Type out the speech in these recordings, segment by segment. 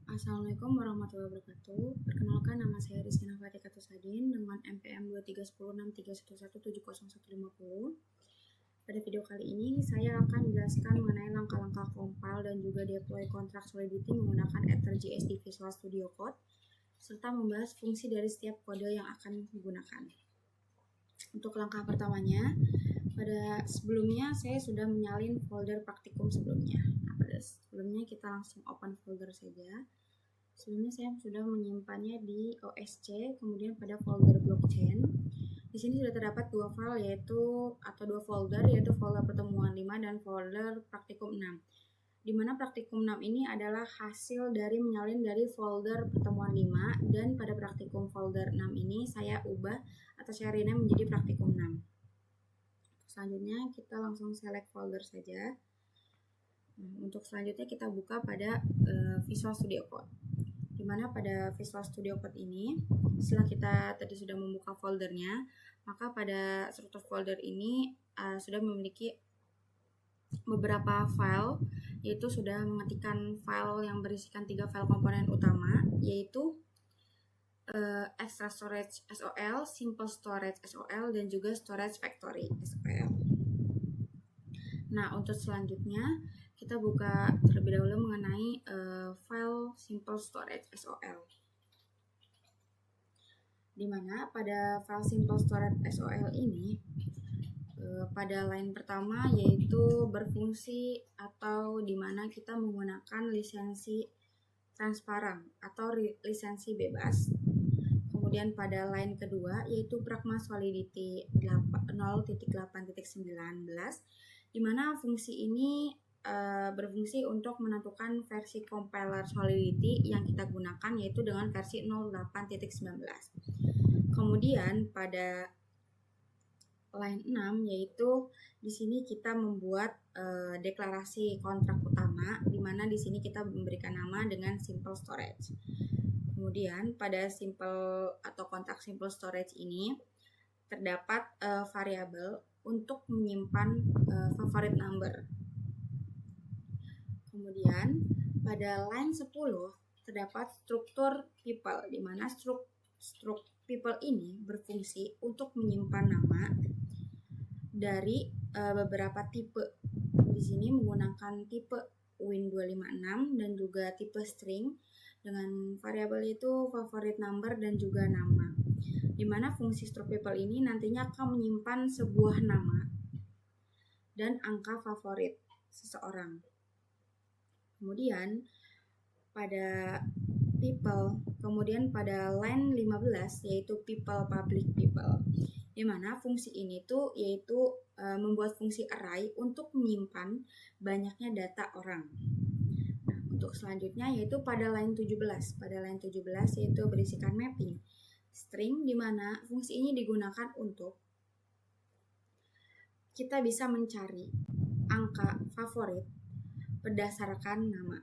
Assalamualaikum warahmatullahi wabarakatuh. Perkenalkan, nama saya Rizkyna Fatika Tusadin dengan NPM 23106317050. Pada video kali ini saya akan menjelaskan mengenai langkah-langkah compile dan juga deploy kontrak Solidity menggunakan EtherJS di Visual Studio Code, serta membahas fungsi dari setiap kode yang akan digunakan. Untuk langkah pertamanya, pada sebelumnya saya sudah menyalin folder praktikum sebelumnya. Nah, pada sebelumnya kita langsung open folder saja. Sebelumnya saya sudah menyimpannya di OSC, kemudian pada folder blockchain. Di sini sudah terdapat dua file dua folder yaitu folder pertemuan 5 dan folder praktikum 6. Di mana praktikum 6 ini adalah hasil dari menyalin dari folder pertemuan 5, dan pada praktikum folder 6 ini saya ubah atau saya rename menjadi praktikum 6. Selanjutnya kita langsung select folder saja. Untuk selanjutnya kita buka pada Visual Studio Code. Dimana pada Visual Studio Code ini, setelah kita tadi sudah membuka foldernya, maka pada struktur folder ini sudah memiliki beberapa file, yaitu sudah mengetikkan file yang berisikan 3 file komponen utama, yaitu Extra Storage SOL, Simple Storage SOL, dan juga Storage Factory SOL. Nah, untuk selanjutnya kita buka terlebih dahulu mengenai file Simple Storage SOL. Dimana pada file Simple Storage SOL ini pada line pertama yaitu berfungsi atau dimana kita menggunakan lisensi transparan atau lisensi bebas. Kemudian pada line kedua yaitu Pragma Solidity 0.8.19, di mana fungsi ini berfungsi untuk menentukan versi compiler Solidity yang kita gunakan, yaitu dengan versi 08.19. Kemudian pada line 6 yaitu di sini kita membuat deklarasi kontrak utama, di mana di sini kita memberikan nama dengan Simple Storage. Kemudian pada simple atau kontrak Simple Storage ini terdapat variabel untuk menyimpan favorite number. Kemudian pada line 10 terdapat struktur people, di mana struktur people ini berfungsi untuk menyimpan nama dari beberapa tipe. Di sini menggunakan tipe Win256 dan juga tipe string dengan variabel itu favorite number dan juga nama. Di mana fungsi struct people ini nantinya akan menyimpan sebuah nama dan angka favorit seseorang. Kemudian pada people, kemudian pada line 15 yaitu people public people, di mana fungsi ini tuh yaitu membuat fungsi array untuk menyimpan banyaknya data orang. Nah, untuk selanjutnya yaitu pada line 17. Pada line 17 yaitu berisikan mapping string, di mana fungsi ini digunakan untuk kita bisa mencari angka favorit berdasarkan nama.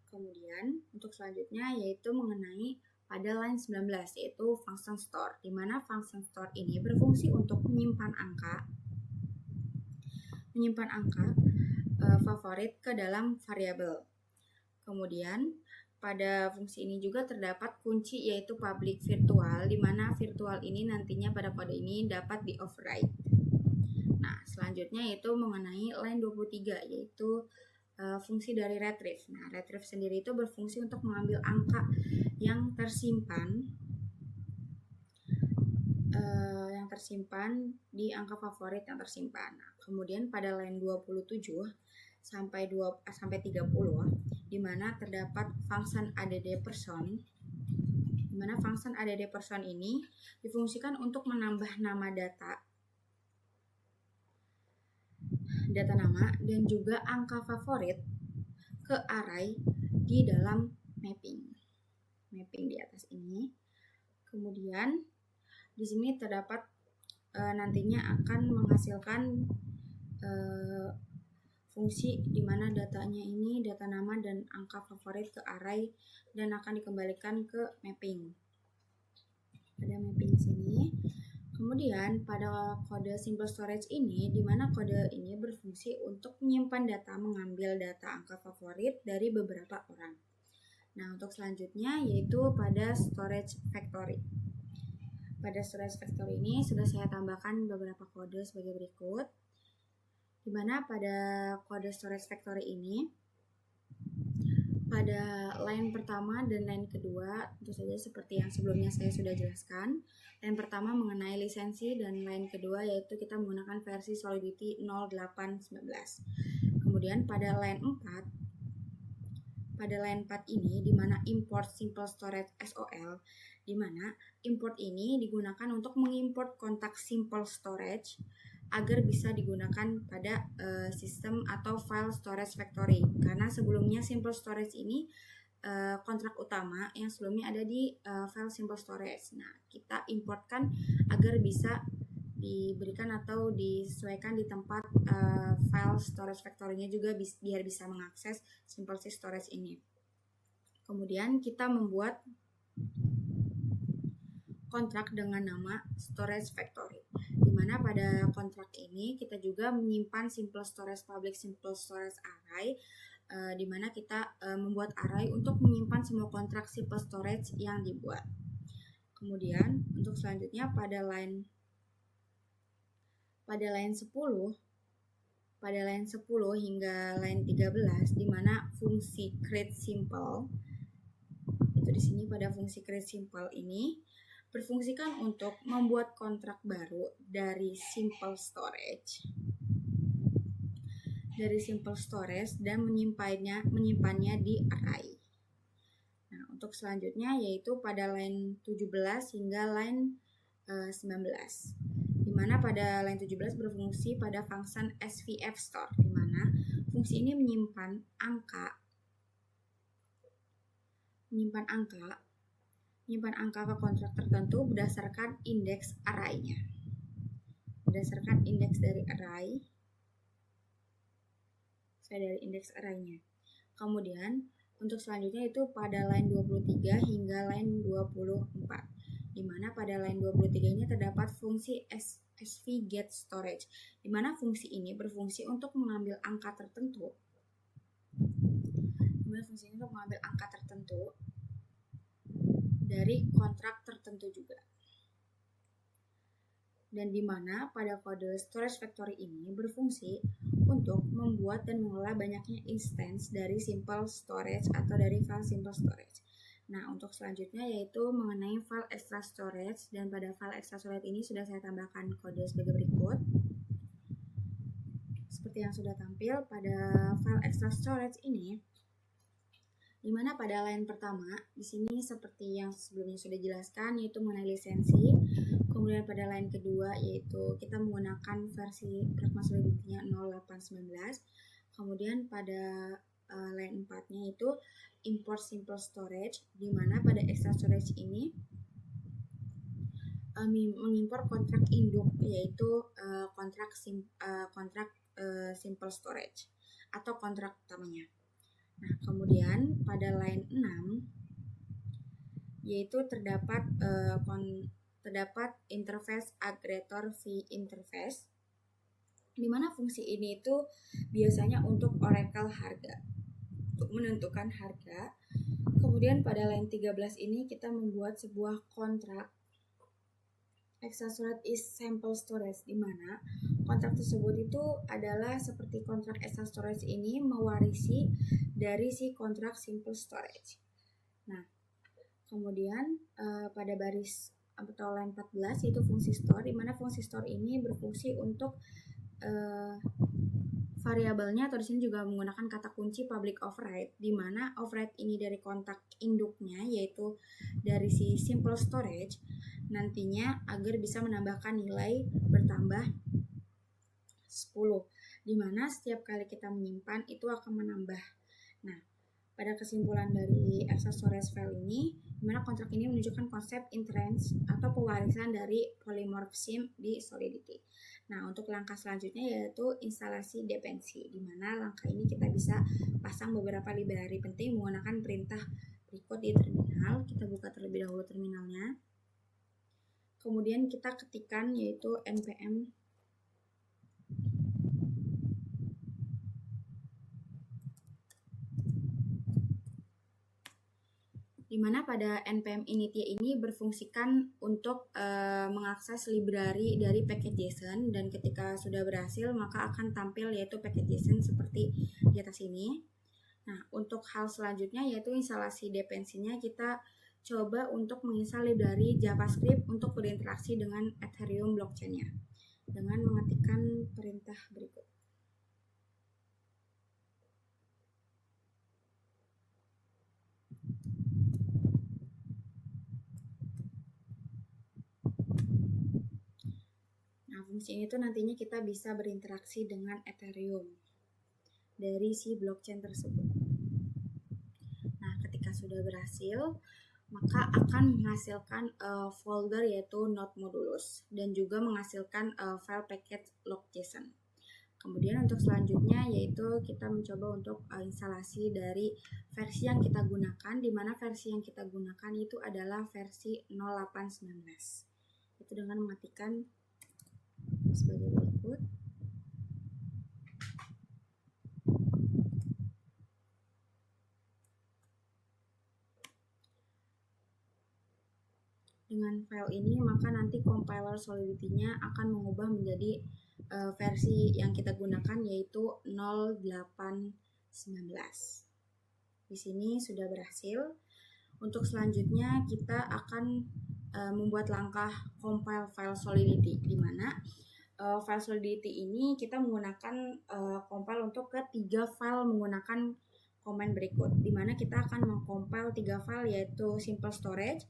Kemudian untuk selanjutnya yaitu mengenai pada line 19 yaitu function store, di mana function store ini berfungsi untuk menyimpan angka favorit ke dalam variabel. Kemudian pada fungsi ini juga terdapat kunci yaitu public virtual, di mana virtual ini nantinya pada kode ini dapat di override. Nah, selanjutnya yaitu mengenai line 23 yaitu fungsi dari retrieve. Nah, retrieve sendiri itu berfungsi untuk mengambil angka yang tersimpan di angka favorit yang tersimpan. Nah, kemudian pada line 27 sampai 30 di mana terdapat function add person, di mana function add person ini difungsikan untuk menambah nama data nama dan juga angka favorit ke array di dalam mapping di atas ini. Kemudian di sini terdapat nantinya akan menghasilkan fungsi di mana datanya ini data nama dan angka favorit ke array dan akan dikembalikan ke mapping. Ada mapping sini. Kemudian pada kode simple storage ini, di mana kode ini berfungsi untuk menyimpan data, mengambil data angka favorit dari beberapa orang. Nah, untuk selanjutnya yaitu pada storage factory. Pada storage factory ini sudah saya tambahkan beberapa kode sebagai berikut. Di mana pada kode storage factory ini, pada line pertama dan line kedua tentu saja seperti yang sebelumnya saya sudah jelaskan. Line pertama mengenai lisensi dan line kedua yaitu kita menggunakan versi Solidity 0819. Kemudian pada line 4 ini di mana import simple storage SOL, di mana import ini digunakan untuk mengimport kontak simple storage agar bisa digunakan pada sistem atau file storage factory, karena sebelumnya simple storage ini kontrak utama yang sebelumnya ada di file simple storage. Nah, kita importkan agar bisa diberikan atau disesuaikan di tempat file storage factory-nya juga biar bisa mengakses simple storage ini. Kemudian kita membuat kontrak dengan nama storage factory, di mana pada kontrak ini kita juga menyimpan simple storage public simple storage array, di mana kita membuat array untuk menyimpan semua kontrak simple storage yang dibuat. Kemudian untuk selanjutnya pada line 10 hingga line 13, di mana fungsi create simple itu di sini pada fungsi create simple ini berfungsikan untuk membuat kontrak baru dari simple storage dan menyimpannya di array. Nah, untuk selanjutnya yaitu pada line 17 hingga line 19, di mana pada line 17 berfungsi pada function SVF store, di mana fungsi ini menyimpan angka ke kontrak tertentu berdasarkan indeks array-nya. Berdasarkan indeks dari indeks array-nya. Kemudian untuk selanjutnya itu pada line 23 hingga line 24. Di mana pada line 23 ini terdapat fungsi SV get storage, di mana fungsi ini berfungsi untuk mengambil angka tertentu. Dari kontrak tertentu juga. Dan di mana pada kode storage factory ini berfungsi untuk membuat dan mengelola banyaknya instance dari simple storage atau dari file simple storage. Nah, untuk selanjutnya yaitu mengenai file extra storage, dan pada file extra storage ini sudah saya tambahkan kode sebagai berikut. Seperti yang sudah tampil pada file extra storage ini, di mana pada line pertama di sini seperti yang sebelumnya sudah dijelaskan yaitu mengenai lisensi. Kemudian pada line kedua yaitu kita menggunakan versi Pragma Solidity-nya 0819. Kemudian pada line 4-nya itu import simple storage, di mana pada extra storage ini mengimpor kontrak induk yaitu kontrak simple storage atau kontrak utamanya. Nah, kemudian pada line 6 yaitu terdapat interface aggregator v interface, di mana fungsi ini itu biasanya untuk Oracle harga, untuk menentukan harga. Kemudian pada line 13 ini kita membuat sebuah kontrak extra storage is sample storage, di mana kontrak tersebut itu adalah seperti kontrak extra storage ini mewarisi dari si kontrak simple storage. Nah, kemudian pada baris atau line 14 yaitu fungsi store, di mana fungsi store ini berfungsi untuk variabelnya atau di sini juga menggunakan kata kunci public override, di mana override ini dari kontak induknya yaitu dari si simple storage nantinya agar bisa menambahkan nilai bertambah 10, di mana setiap kali kita menyimpan itu akan menambah. Nah, pada kesimpulan dari extra storage file ini, di mana kontrak ini menunjukkan konsep inheritance atau pewarisan dari polymorphism di Solidity. Nah, untuk langkah selanjutnya yaitu instalasi dependensi, di mana langkah ini kita bisa pasang beberapa library penting menggunakan perintah berikut di terminal. Kita buka terlebih dahulu terminalnya. Kemudian kita ketikkan yaitu npm di mana pada npm initya ini berfungsikan untuk mengakses library dari package.json, dan ketika sudah berhasil maka akan tampil yaitu package.json seperti di atas ini. Nah, untuk hal selanjutnya yaitu instalasi dependensinya, kita coba untuk menginstal library JavaScript untuk berinteraksi dengan Ethereum blockchain-nya dengan mengetikkan perintah berikut. Nah, fungsi ini tuh nantinya kita bisa berinteraksi dengan Ethereum dari si blockchain tersebut. Nah, ketika sudah berhasil, maka akan menghasilkan folder yaitu node modulus dan juga menghasilkan file package log.json. Kemudian untuk selanjutnya yaitu kita mencoba untuk instalasi dari versi yang kita gunakan, di mana versi yang kita gunakan itu adalah versi 0819. Itu dengan mengetikkan sebagai berikut. Dengan file ini maka nanti compiler Solidity-nya akan mengubah menjadi versi yang kita gunakan yaitu 0819. Di sini sudah berhasil. Untuk selanjutnya kita akan membuat langkah compile file Solidity, di mana file Solidity ini kita menggunakan compile untuk ketiga file menggunakan command berikut, di mana kita akan mengcompile 3 file yaitu simple storage,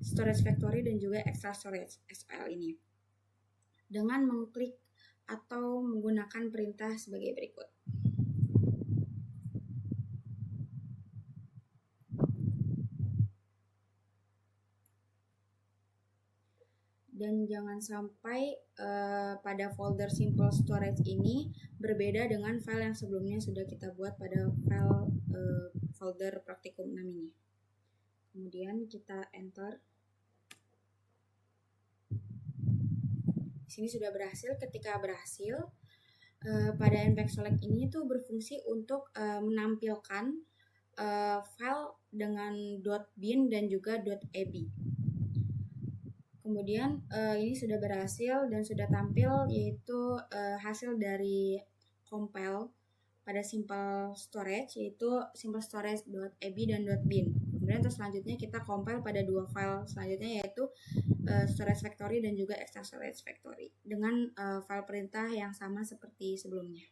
storage factory, dan juga extra storage SQL ini dengan mengklik atau menggunakan perintah sebagai berikut. Dan jangan sampai pada folder simple storage ini berbeda dengan file yang sebelumnya sudah kita buat pada file folder praktikum 6 ini. Kemudian kita enter. Di sini sudah berhasil. Ketika berhasil, pada npm select ini tuh berfungsi untuk menampilkan file dengan .bin dan juga .ab. Kemudian ini sudah berhasil dan sudah tampil yaitu hasil dari compile pada simple storage yaitu simple storage.ab dan .bin. Kemudian terus selanjutnya kita compile pada dua file selanjutnya yaitu storage factory dan juga extra storage factory dengan file perintah yang sama seperti sebelumnya.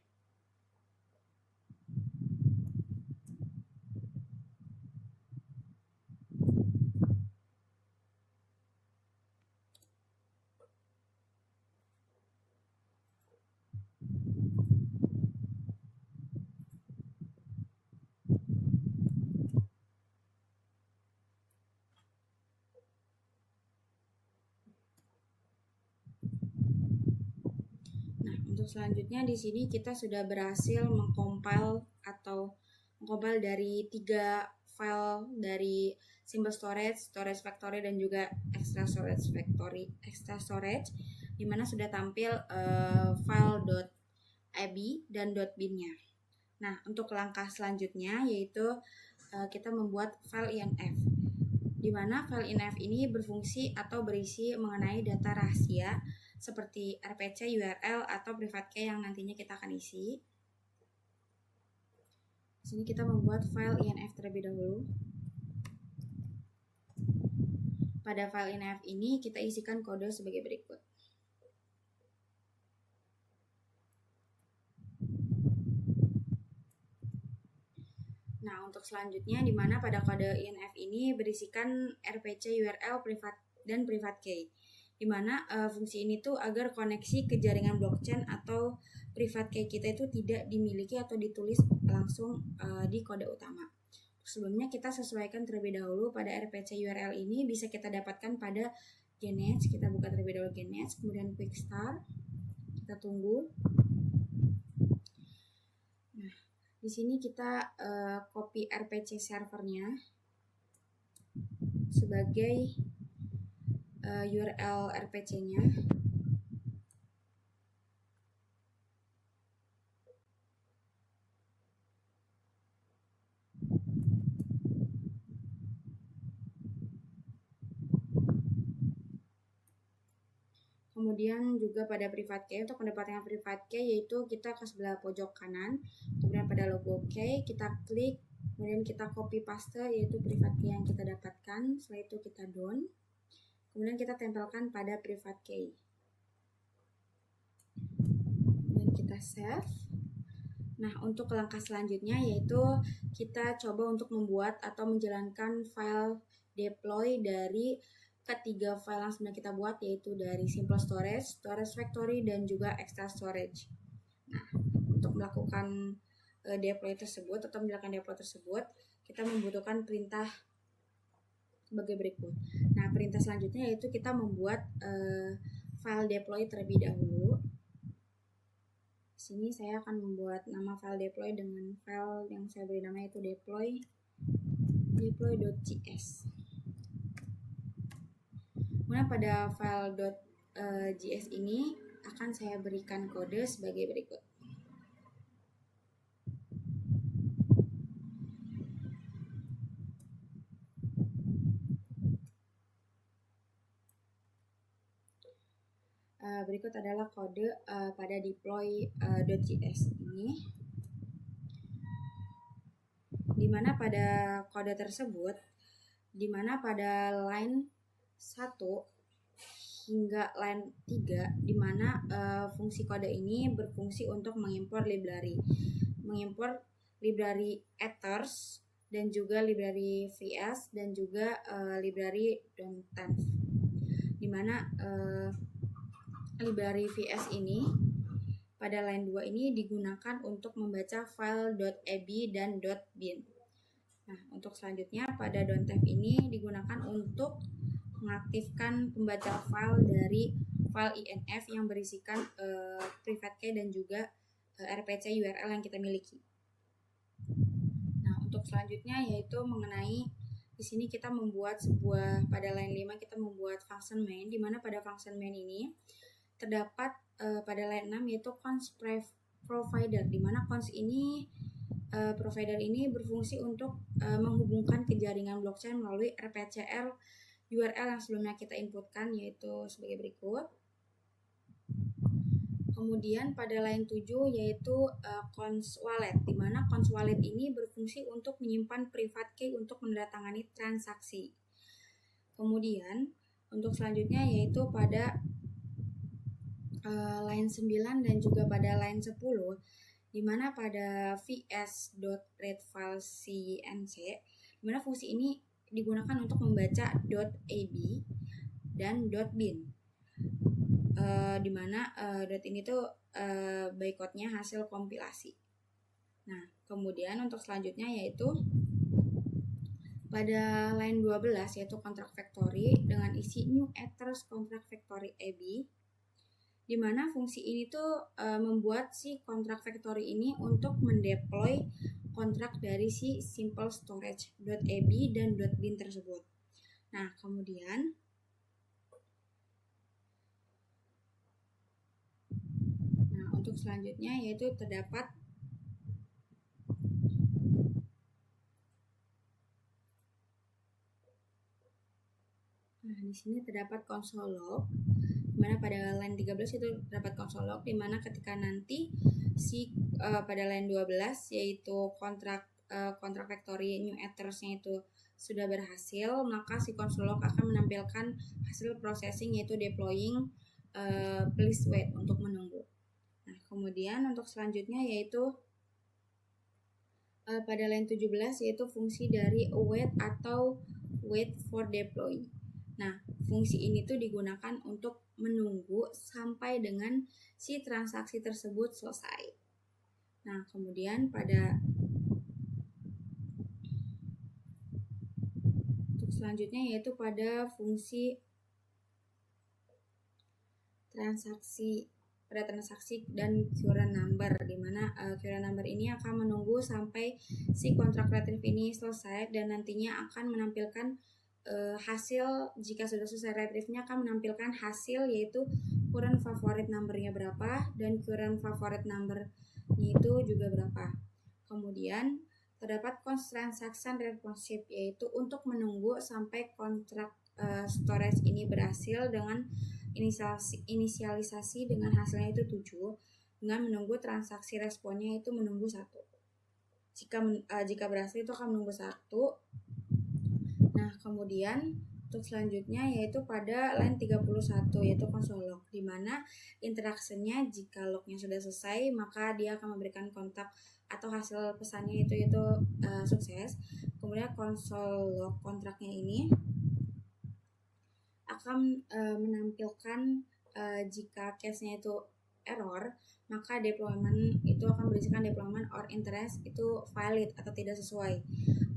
Untuk selanjutnya di sini kita sudah berhasil mengcompile dari 3 file dari simple storage, storage factory, dan juga extra storage di mana sudah tampil file .ab dan .bin-nya. Nah, untuk langkah selanjutnya yaitu kita membuat file INF, di mana file INF ini berfungsi atau berisi mengenai data rahasia seperti RPC, URL, atau private key yang nantinya kita akan isi. Di sini kita membuat file INF terlebih dahulu. Pada file INF ini kita isikan kode sebagai berikut. Nah, untuk selanjutnya di mana pada kode INF ini berisikan RPC, URL, dan private key, di mana fungsi ini tuh agar koneksi ke jaringan blockchain atau private key kita itu tidak dimiliki atau ditulis langsung di kode utama. Sebelumnya kita sesuaikan terlebih dahulu pada RPC URL ini bisa kita dapatkan pada Genets. Kita buka terlebih dahulu Genets, kemudian quick start. Kita tunggu. Nah, di sini kita copy RPC servernya sebagai URL RPC-nya. Kemudian juga pada private key, untuk mendapatkan private key yaitu kita ke sebelah pojok kanan, kemudian pada logo key kita klik, kemudian kita copy paste yaitu private key yang kita dapatkan. Setelah itu kita down, kemudian kita tempelkan pada private key, kemudian kita save. Nah, untuk langkah selanjutnya yaitu kita coba untuk membuat atau menjalankan file deploy dari ketiga file yang sebenarnya kita buat, yaitu dari simple storage, storage factory, dan juga extra storage. Nah, untuk melakukan deploy tersebut atau menjalankan deploy tersebut, kita membutuhkan perintah sebagai berikut. Nah, perintah selanjutnya yaitu kita membuat file deploy terlebih dahulu. Di sini saya akan membuat nama file deploy dengan file yang saya beri nama yaitu deploy.js. Kemudian pada file .js ini akan saya berikan kode sebagai berikut. Berikut adalah kode pada deploy.js ini, dimana pada kode tersebut, dimana pada line 1 hingga line 3, dimana fungsi kode ini berfungsi untuk mengimpor library ethers dan juga library vs dan juga library .tenv, dimana library vs ini pada line 2 ini digunakan untuk membaca file .ab dan .bin. Nah, untuk selanjutnya pada .tenv ini digunakan untuk mengaktifkan pembaca file dari file INF yang berisikan private key dan juga RPC URL yang kita miliki. Nah, untuk selanjutnya yaitu mengenai di sini kita membuat sebuah, pada line 5 kita membuat function main, di mana pada function main ini terdapat pada line 6 yaitu cons provider, di mana cons ini provider ini berfungsi untuk menghubungkan ke jaringan blockchain melalui RPCL URL yang sebelumnya kita inputkan, yaitu sebagai berikut. Kemudian pada line 7 yaitu cons wallet, di mana cons wallet ini berfungsi untuk menyimpan private key untuk menandatangani transaksi. Kemudian untuk selanjutnya yaitu pada line 9 dan juga pada line 10, di mana pada vs.readFileCNC, di mana fungsi ini digunakan untuk membaca .ab dan .bin, di mana .in itu bytecode-nya hasil kompilasi. Nah, kemudian untuk selanjutnya yaitu pada line 12 yaitu contract factory dengan isi new ethers contract factory ab, di mana fungsi ini tuh membuat si contract factory ini untuk mendeploy kontrak dari si simple storage.ab dan .bin tersebut. Nah, kemudian untuk selanjutnya yaitu terdapat di sini terdapat console log, dimana pada line 13 itu terdapat console log, dimana ketika nanti si pada line 12 yaitu kontrak factory new ethers-nya itu sudah berhasil, maka si console log akan menampilkan hasil processing yaitu deploying please wait untuk menunggu. Nah, kemudian untuk selanjutnya yaitu pada line 17 yaitu fungsi dari await atau wait for deploy. Nah, fungsi ini tuh digunakan untuk menunggu sampai dengan si transaksi tersebut selesai. Nah, kemudian pada untuk selanjutnya yaitu pada fungsi transaksi dan current number, di mana current number ini akan menunggu sampai si kontrak retrieve ini selesai dan nantinya akan menampilkan hasil jika sudah selesai retrieve-nya akan menampilkan hasil yaitu current favorite number-nya berapa dan current favorite number-nya itu juga berapa. Kemudian terdapat constraint transaction responsive yaitu untuk menunggu sampai kontrak storage ini berhasil dengan inisialisasi dengan hasilnya itu 7 dengan menunggu transaksi responnya itu menunggu 1. Jika berhasil itu akan menunggu 1. Nah, kemudian untuk selanjutnya yaitu pada line 31 yaitu console log, di mana interaksinya jika lognya sudah selesai maka dia akan memberikan kontak atau hasil pesannya itu sukses. Kemudian console log kontraknya ini akan menampilkan jika case-nya itu error, maka deployment itu akan berisikan deployment or interest itu valid atau tidak sesuai,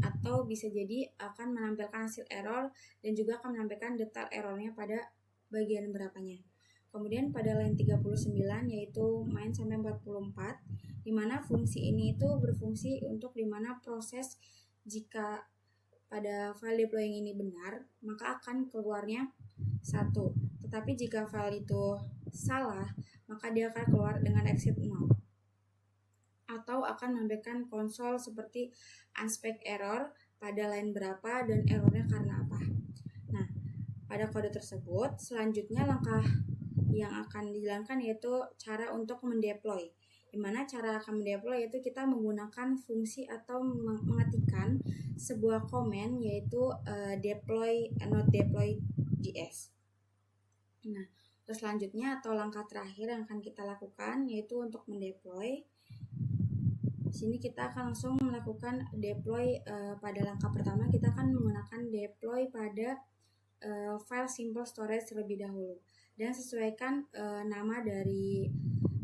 atau bisa jadi akan menampilkan hasil error dan juga akan menampilkan detail errornya pada bagian berapanya. Kemudian pada line 39 yaitu main sampai 44, di mana fungsi ini itu berfungsi untuk dimana proses jika pada file deploying ini benar maka akan keluarnya 1, tetapi jika file itu salah maka dia akan keluar dengan exit 0 atau akan menampilkan konsol seperti unspec error pada line berapa dan errornya karena apa. Nah, pada kode tersebut selanjutnya langkah yang akan dijalankan yaitu cara untuk mendeploy. Dimana cara akan mendeploy yaitu kita menggunakan fungsi atau mengetikkan sebuah komen yaitu deploy not deploy js. Nah, terus selanjutnya atau langkah terakhir yang akan kita lakukan yaitu untuk mendeploy. Di sini kita akan langsung melakukan deploy. Pada langkah pertama kita akan menggunakan deploy pada file simple storage terlebih dahulu dan sesuaikan nama dari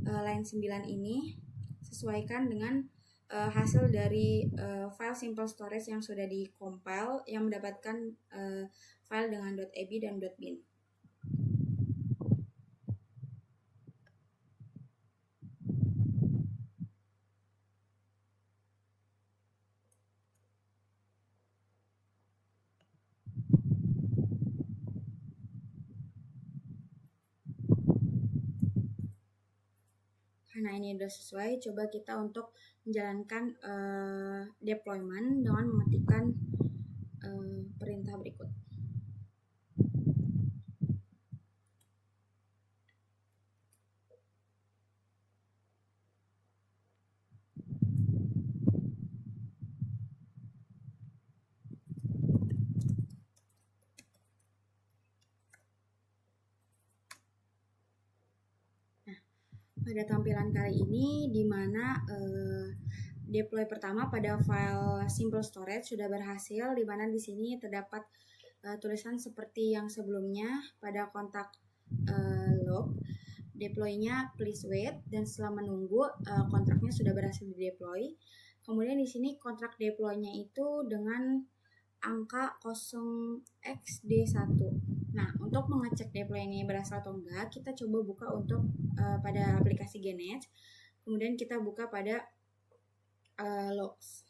line 9 ini sesuaikan dengan hasil dari file simple storage yang sudah di-compile yang mendapatkan file dengan .ab dan .bin. Karena ini sudah sesuai, coba kita untuk menjalankan deployment dengan mengetikkan perintah berikut. Pada tampilan kali ini di mana deploy pertama pada file simple storage sudah berhasil, di mana di sini terdapat tulisan seperti yang sebelumnya pada kontak log deploy-nya please wait, dan setelah menunggu kontraknya sudah berhasil di deploy. Kemudian di sini kontrak deploy-nya itu dengan angka 0xd1. Nah, untuk mengecek deploy ini berhasil atau enggak, kita coba buka untuk pada aplikasi Genedge. Kemudian kita buka pada logs.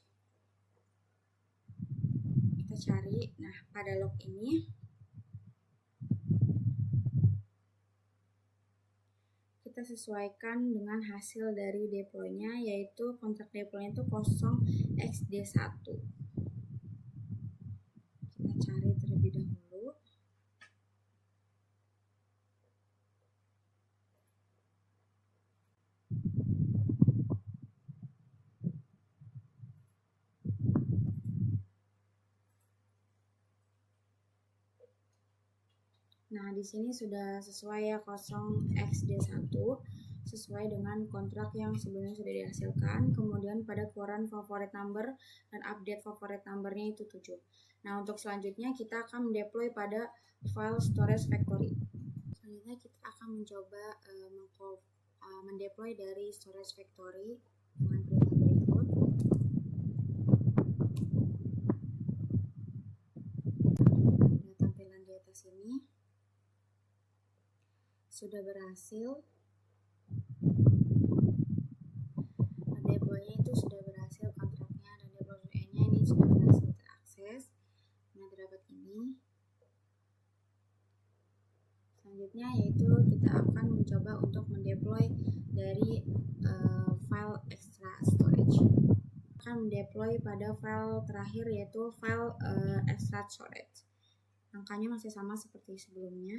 Kita cari. Nah, pada log ini kita sesuaikan dengan hasil dari deploy-nya yaitu kontrak deploy itu 0xd1. Kita cari terlebih dahulu. Nah, di sini sudah sesuai ya 0xd1 sesuai dengan kontrak yang sebelumnya sudah dihasilkan. Kemudian pada keluaran favorite number dan update favorite numbernya itu 7. Nah, untuk selanjutnya kita akan mendeploy pada file storage factory. Selanjutnya kita akan mencoba mendeploy dari storage factory dengan perintah berikut. Nah, tampilan di atas ini sudah berhasil. Deploy-nya itu sudah berhasil kontraknya dan deploy-nya ini sudah berhasil terakses. Nah, terdapat ini. akan mencoba untuk mendeploy dari file extra storage. Akan mendeploy pada file terakhir, yaitu file extra storage. Angkanya masih sama seperti sebelumnya.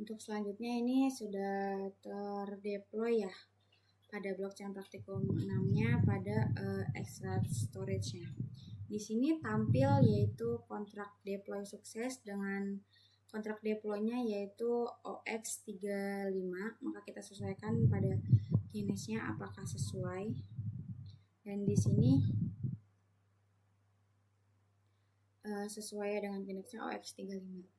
Untuk selanjutnya ini sudah terdeploy ya pada blockchain praktikum 6-nya pada extra storage-nya. Di sini tampil yaitu kontrak deploy sukses dengan kontrak deploy-nya yaitu OX35. Maka kita sesuaikan pada kinesnya apakah sesuai. Dan di sini sesuai dengan kinesnya OX35.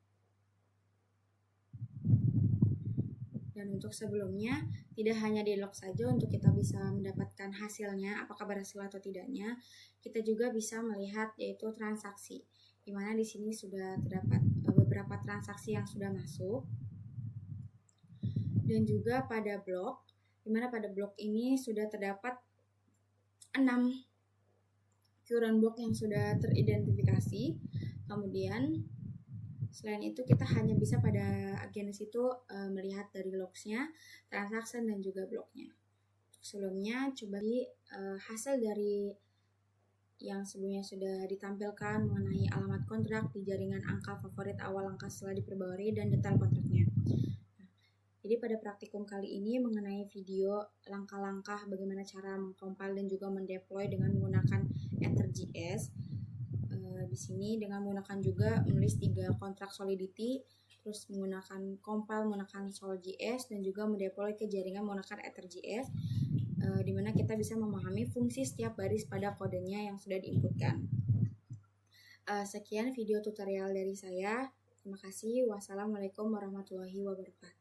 Dan untuk sebelumnya, tidak hanya di log saja untuk kita bisa mendapatkan hasilnya, apakah berhasil atau tidaknya, kita juga bisa melihat yaitu transaksi, di mana di sini sudah terdapat beberapa transaksi yang sudah masuk, dan juga pada blok, di mana pada blok ini sudah terdapat 6 current block yang sudah teridentifikasi. Kemudian selain itu kita hanya bisa pada Agnes itu melihat dari logsnya, transaction dan juga bloknya. Sebelumnya coba hasil dari yang sebelumnya sudah ditampilkan mengenai alamat kontrak di jaringan angka favorit awal angka setelah diperbarui dan detail kontraknya. Jadi pada praktikum kali ini mengenai video langkah-langkah bagaimana cara mengcompile dan juga mendeploy dengan menggunakan EtherJS. Di sini dengan menggunakan juga menulis 3 kontrak solidity, terus menggunakan compile menggunakan sol.js dan juga mendeploy ke jaringan menggunakan EtherJS, di mana kita bisa memahami fungsi setiap baris pada kodenya yang sudah diinputkan. Sekian video tutorial dari saya. Terima kasih. Wassalamualaikum warahmatullahi wabarakatuh.